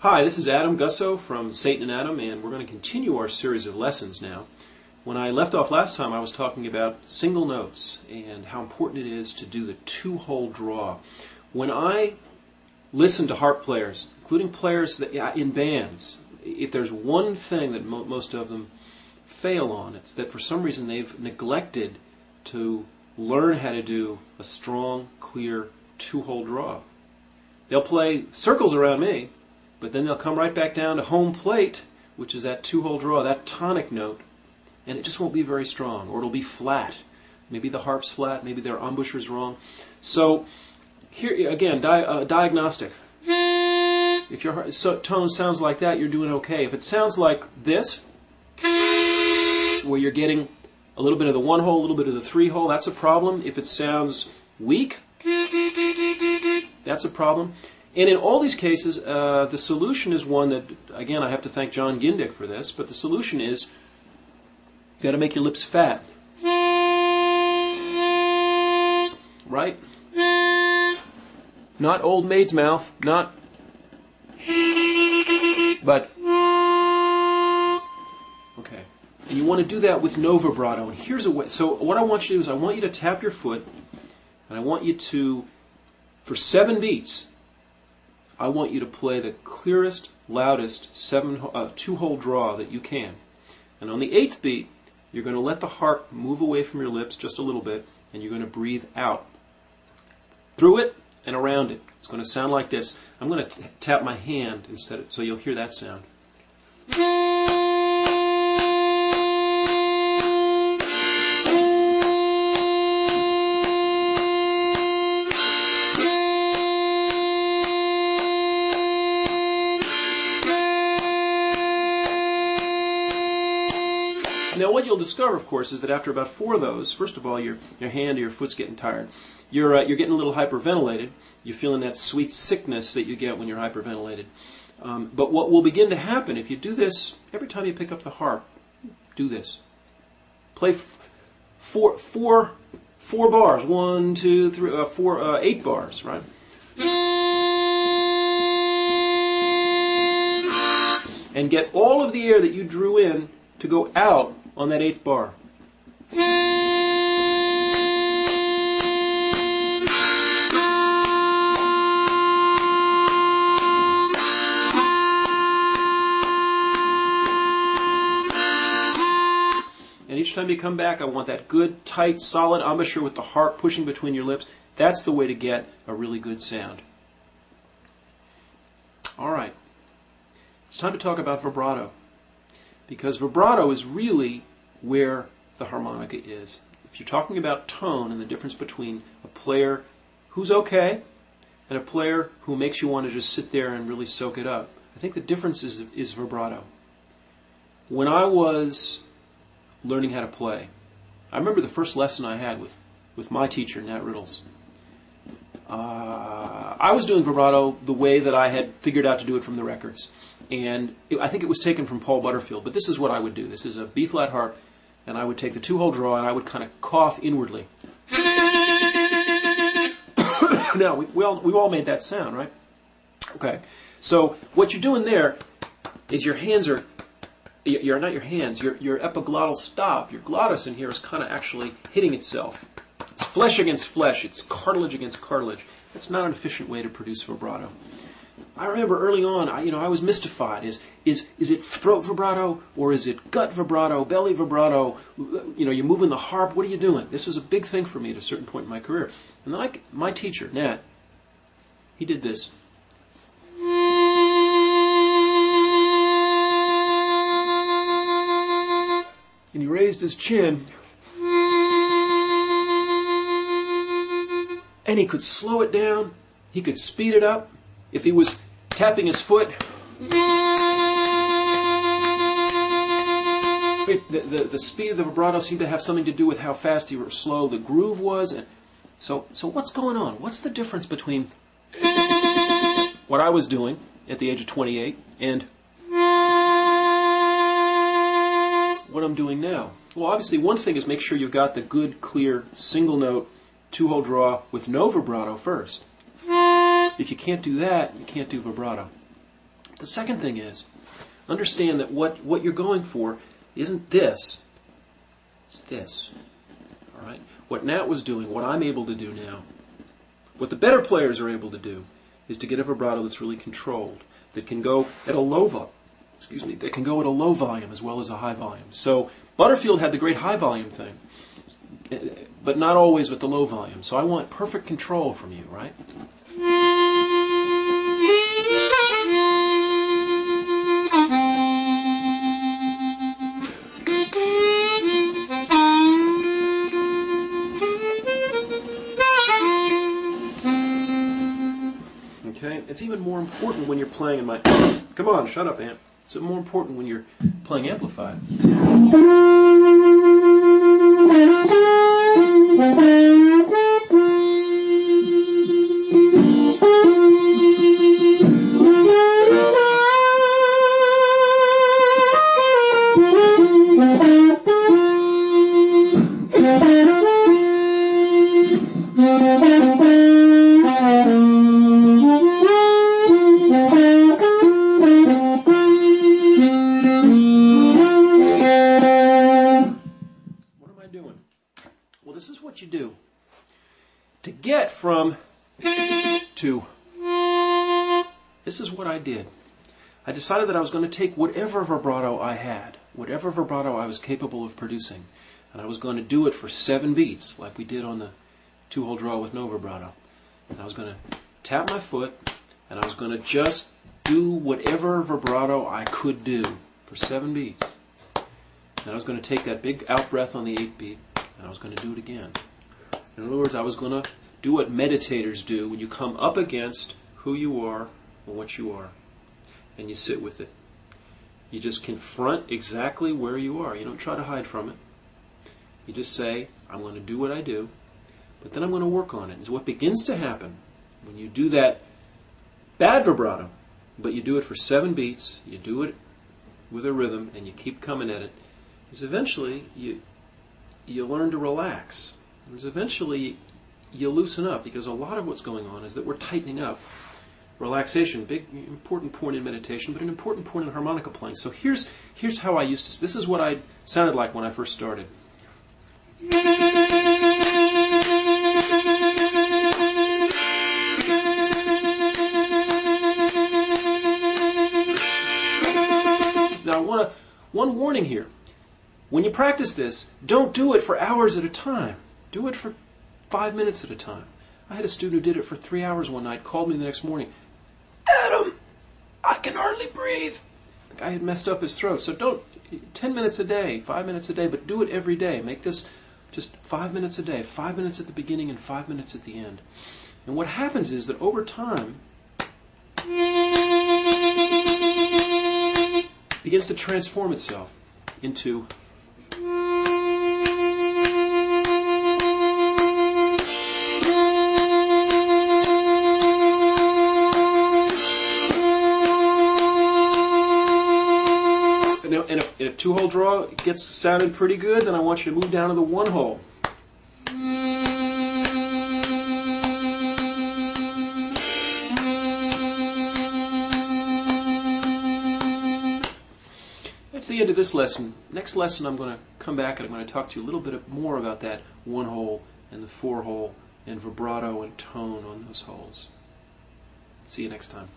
Hi, this is Adama Gussow'a from Satan and Adam, and we're going to continue our series of lessons now. When I left off last time, I was talking about single notes and how important it is to do the two-hole draw. When I listen to harp players, including players that, in bands, if there's one thing that most of them fail on, it's that for some reason they've neglected to learn how to do a strong, clear two-hole draw. They'll play circles around me, but then they'll come right back down to home plate, which is that two-hole draw, that tonic note, and it just won't be very strong, or it'll be flat. Maybe the harp's flat, maybe their embouchure's wrong. So, here again, diagnostic. If your tone sounds like that, you're doing okay. If it sounds like this, where you're getting a little bit of the one-hole, a little bit of the three-hole, that's a problem. If it sounds weak, that's a problem. And in all these cases, the solution is one that, again, I have to thank John Gindick for this, but the solution is you've got to make your lips fat. Right? Not old maid's mouth, not... but... okay. And you want to do that with no vibrato. And here's a way. So what I want you to do is I want you to tap your foot, and I want you to, for 7 beats, I want you to play the clearest, loudest two-hole draw that you can. And on the 8th beat, you're going to let the harp move away from your lips just a little bit, and you're going to breathe out. Through it and around it. It's going to sound like this. I'm going to tap my hand instead, so you'll hear that sound. Now what you'll discover, of course, is that after about 4 of those, first of all, your hand or your foot's getting tired. You're getting a little hyperventilated. You're feeling that sweet sickness that you get when you're hyperventilated. But what will begin to happen if you do this, every time you pick up the harp, do this. Play four bars, 1, 2, 3, 4, 8 bars, right? And get all of the air that you drew in to go out on that 8th bar. And each time you come back, I want that good, tight, solid embouchure with the harp pushing between your lips. That's the way to get a really good sound. All right. It's time to talk about vibrato. Because vibrato is really where the harmonica is. If you're talking about tone and the difference between a player who's okay and a player who makes you want to just sit there and really soak it up, I think the difference is vibrato. When I was learning how to play, I remember the first lesson I had with my teacher, Nat Riddles. I was doing vibrato the way that I had figured out to do it from the records. And I think it was taken from Paul Butterfield, but this is what I would do. This is a B-flat harp, and I would take the two-hole draw, and I would kind of cough inwardly. Now, we all made that sound, right? Okay. So what you're doing there is your hands are, not your hands, your epiglottal stop, your glottis in here is kind of actually hitting itself. It's flesh against flesh. It's cartilage against cartilage. That's not an efficient way to produce vibrato. I remember early on, I was mystified. Is it throat vibrato, or is it gut vibrato, belly vibrato? You're moving the harp. What are you doing? This was a big thing for me at a certain point in my career. And then my teacher, Nat, he did this. And he raised his chin. And he could slow it down. He could speed it up. If he was tapping his foot, the speed of the vibrato seemed to have something to do with how fast or slow the groove was. And so what's going on? What's the difference between what I was doing at the age of 28 and what I'm doing now? Well, obviously, one thing is make sure you've got the good, clear, single note, two-hole draw with no vibrato first. If you can't do that, you can't do vibrato. The second thing is, understand that what you're going for isn't this, it's this. All right? What Nat was doing, what I'm able to do now, what the better players are able to do, is to get a vibrato that's really controlled, that can go at a low that can go at a low volume as well as a high volume. So Butterfield had the great high volume thing, but not always with the low volume. So I want perfect control from you, right? Okay? It's even more important when you're playing in my... Come on, shut up, Ant. It's more important when you're playing amplified. You do to get from to. This is what I did. I decided that I was going to take whatever vibrato I had, whatever vibrato I was capable of producing, and I was going to do it for 7 beats, like we did on the 2-hole draw with no vibrato. And I was going to tap my foot, and I was going to just do whatever vibrato I could do for 7 beats. And I was going to take that big out breath on the 8th beat, and I was going to do it again. In other words, I was going to do what meditators do when you come up against who you are and what you are, and you sit with it. You just confront exactly where you are. You don't try to hide from it. You just say, I'm going to do what I do, but then I'm going to work on it. And so what begins to happen when you do that bad vibrato, but you do it for 7 beats, you do it with a rhythm, and you keep coming at it, is eventually you learn to relax. Because eventually you loosen up, because a lot of what's going on is that we're tightening up. Relaxation, big important point in meditation, but an important point in harmonica playing. So here's how I used to. This is what I sounded like when I first started. Now, one warning here. When you practice this, don't do it for hours at a time. Do it for 5 minutes at a time. I had a student who did it for 3 hours one night, called me the next morning. Adam, I can hardly breathe. The guy had messed up his throat. So don't, 10 minutes a day, 5 minutes a day, but do it every day. Make this just 5 minutes a day, 5 minutes at the beginning and 5 minutes at the end. And what happens is that over time, it begins to transform itself into and if 2-hole draw gets sounded pretty good, then I want you to move down to the 1-hole. That's the end of this lesson. Next lesson I'm going to come back and I'm going to talk to you a little bit more about that 1-hole and the 4-hole and vibrato and tone on those holes. See you next time.